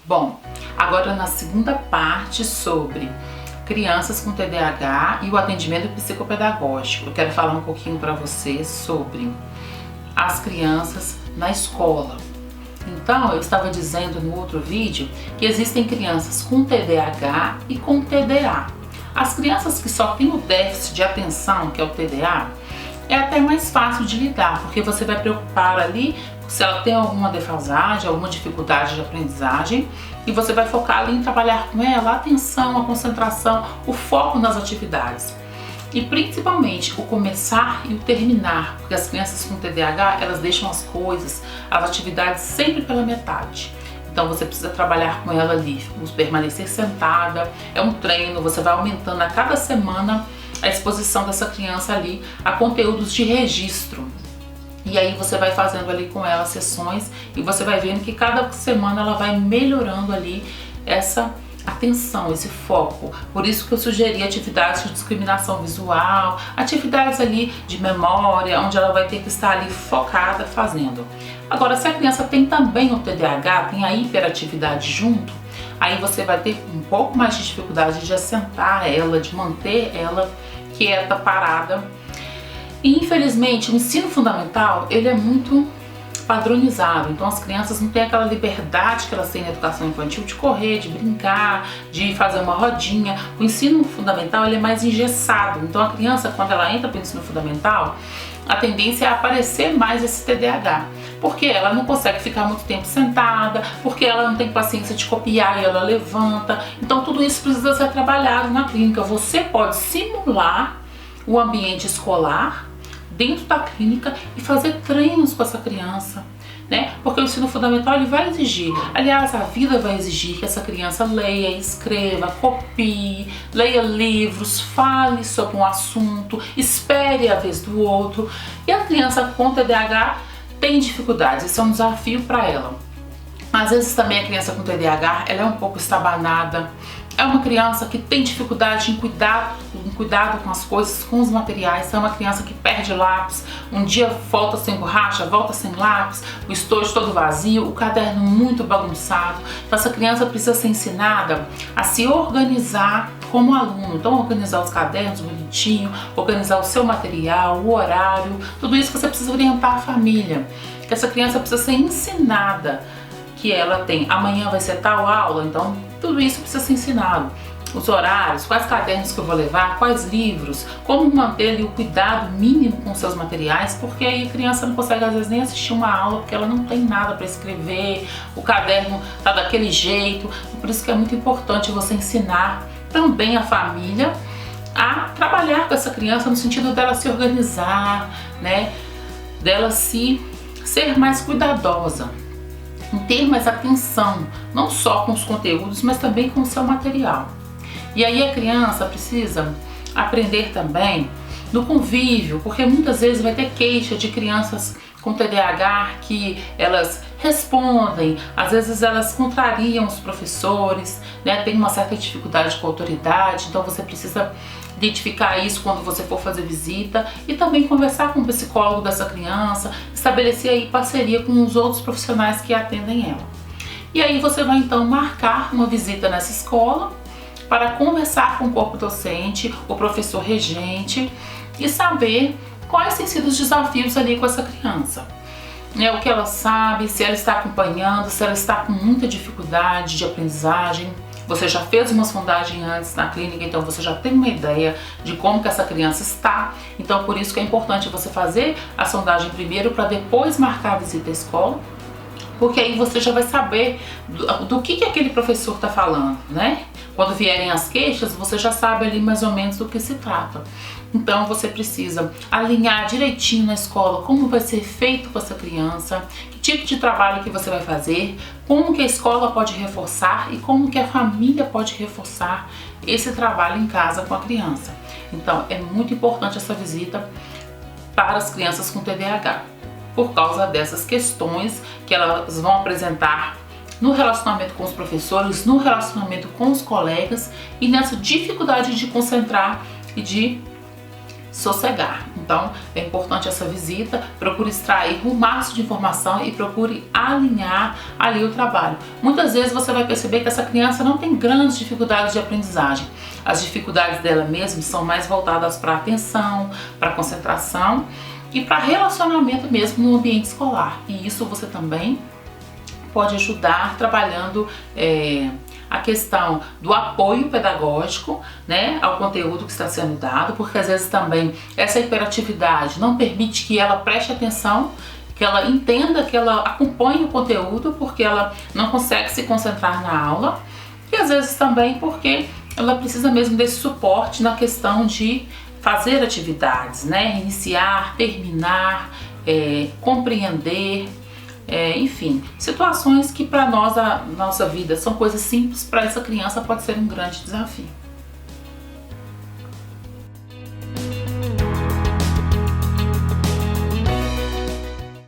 Bom, agora na segunda parte sobre crianças com TDAH e o atendimento psicopedagógico, eu quero falar um pouquinho para vocês sobre as crianças na escola. Então, eu estava dizendo no outro vídeo que existem crianças com TDAH e com TDA. As crianças que só têm o déficit de atenção, que é o TDA, é até mais fácil de lidar, porque você vai preocupar ali se ela tem alguma defasagem, alguma dificuldade de aprendizagem, e você vai focar ali em trabalhar com ela a atenção, a concentração, o foco nas atividades. E principalmente o começar e o terminar, porque as crianças com TDAH, elas deixam as coisas, as atividades sempre pela metade. Então você precisa trabalhar com ela ali, permanecer sentada, é um treino, você vai aumentando a cada semana a exposição dessa criança ali a conteúdos de registro. E aí você vai fazendo ali com ela sessões e você vai vendo que cada semana ela vai melhorando ali essa atenção, esse foco. Por isso que eu sugeri atividades de discriminação visual, atividades ali de memória, onde ela vai ter que estar ali focada fazendo. Agora, se a criança tem também o TDAH, tem a hiperatividade junto, aí você vai ter um pouco mais de dificuldade de assentar ela, de manter ela quieta, parada. E infelizmente o ensino fundamental ele é muito padronizado, então as crianças não têm aquela liberdade que elas têm na educação infantil de correr, de brincar, de fazer uma rodinha. O ensino fundamental ele é mais engessado, então a criança quando ela entra para o ensino fundamental, a tendência é aparecer mais esse TDAH, porque ela não consegue ficar muito tempo sentada, porque ela não tem paciência de copiar e ela levanta. Então tudo isso precisa ser trabalhado na clínica. Você pode simular o ambiente escolar dentro da clínica e fazer treinos com essa criança, né? Porque o ensino fundamental ele vai exigir, aliás, a vida vai exigir que essa criança leia, escreva, copie, leia livros, fale sobre um assunto, espere a vez do outro. E a criança com TDAH tem dificuldades, isso é um desafio para ela. Às vezes também a criança com TDAH ela é um pouco estabanada, é uma criança que tem dificuldade em cuidado com as coisas, com os materiais, é uma criança que perde lápis, um dia volta sem borracha, volta sem lápis, o estojo todo vazio, o caderno muito bagunçado. Então essa criança precisa ser ensinada a se organizar como aluno, então organizar os cadernos bonitinho, organizar o seu material, o horário, tudo isso você precisa orientar a família, que essa criança precisa ser ensinada que ela tem, amanhã vai ser tal aula, então tudo isso precisa ser ensinado. Os horários, quais cadernos que eu vou levar, quais livros, como manter ali o cuidado mínimo com seus materiais, porque aí a criança não consegue às vezes nem assistir uma aula porque ela não tem nada para escrever, o caderno tá daquele jeito. Por isso que é muito importante você ensinar também a família a trabalhar com essa criança no sentido dela se organizar, né, dela ser mais cuidadosa, em ter mais atenção, não só com os conteúdos, mas também com o seu material. E aí a criança precisa aprender também no convívio, porque muitas vezes vai ter queixa de crianças com TDAH que elas respondem, às vezes elas contrariam os professores, né? Tem uma certa dificuldade com a autoridade, então você precisa identificar isso quando você for fazer visita e também conversar com o psicólogo dessa criança, estabelecer aí parceria com os outros profissionais que atendem ela. E aí você vai então marcar uma visita nessa escola para conversar com o corpo docente, o professor regente e saber quais têm sido os desafios ali com essa criança. O que ela sabe, se ela está acompanhando, se ela está com muita dificuldade de aprendizagem. Você já fez uma sondagem antes na clínica, então você já tem uma ideia de como que essa criança está. Então por isso que é importante você fazer a sondagem primeiro para depois marcar a visita à escola, porque aí você já vai saber do que aquele professor está falando, né? Quando vierem as queixas, você já sabe ali mais ou menos do que se trata. Então você precisa alinhar direitinho na escola como vai ser feito com essa criança, que tipo de trabalho que você vai fazer, como que a escola pode reforçar e como que a família pode reforçar esse trabalho em casa com a criança. Então é muito importante essa visita para as crianças com TDAH, por causa dessas questões que elas vão apresentar no relacionamento com os professores, no relacionamento com os colegas e nessa dificuldade de concentrar e de sossegar. Então é importante essa visita, procure extrair o máximo de informação e procure alinhar ali o trabalho. Muitas vezes você vai perceber que essa criança não tem grandes dificuldades de aprendizagem. As dificuldades dela mesmo são mais voltadas para a atenção, para a concentração e para relacionamento mesmo no ambiente escolar. E isso você também pode ajudar trabalhando a questão do apoio pedagógico, né, ao conteúdo que está sendo dado, porque às vezes também essa hiperatividade não permite que ela preste atenção, que ela entenda, que ela acompanhe o conteúdo, porque ela não consegue se concentrar na aula, e às vezes também porque ela precisa mesmo desse suporte na questão de fazer atividades, né, iniciar, terminar, compreender. Enfim, situações que para nós, a nossa vida, são coisas simples, para essa criança pode ser um grande desafio.